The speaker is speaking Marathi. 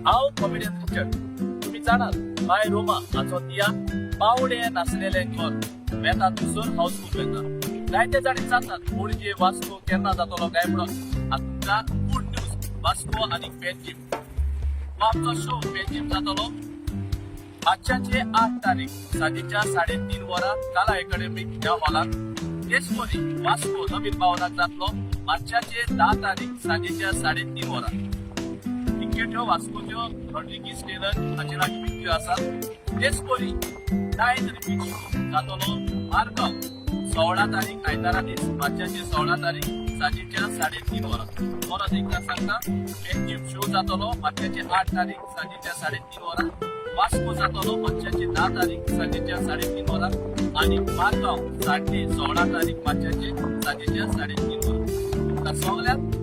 हांव कॉमेडियन रिचर्ड. तुम्ही जाणात बाय रोमा हाचो तिया पावडे नासलेलें घर बेता थंयसर हाऊसफुल वेता. जायते जाणी जातात पणजे वास्को केन्ना जातलो काय म्हणून. आतां गुड न्यूज वास्को आनी पेनजीम हो आमचो शो पेनजीम जातलो मार्चाचे 8 तारीख सांजेच्या 3:30 वरां कला अकॅडमीक ह्या हॉलांत. तेच परी वास्को नवीन भवनात जातलो मार्चाचे 10 तारीख सांजेच्या 3:30 वरां. तिकेट्यो वास्कोच्यो रॉड्रिगीस टेलर हाचेर विकल्यो आसात. तेच परी नायन रिपीट शो जातलो मारगांव 16 तारीख आयतारा दीस मार्चाचे 16 तारीख सांजेच्या 3:30 वरां. परत एकदा सांगता पेनजीम शो जातलो मार्चाचे 8 तारीख सांजेच्या 3:30 वरां. वास्को जातलो मार्चाचे 10 तारीख सांजेच्या 3:30 वरां आणि मारगांव 16 तारीख मार्चाचे सांजेच्या 3:30 वरां. सगळ्यात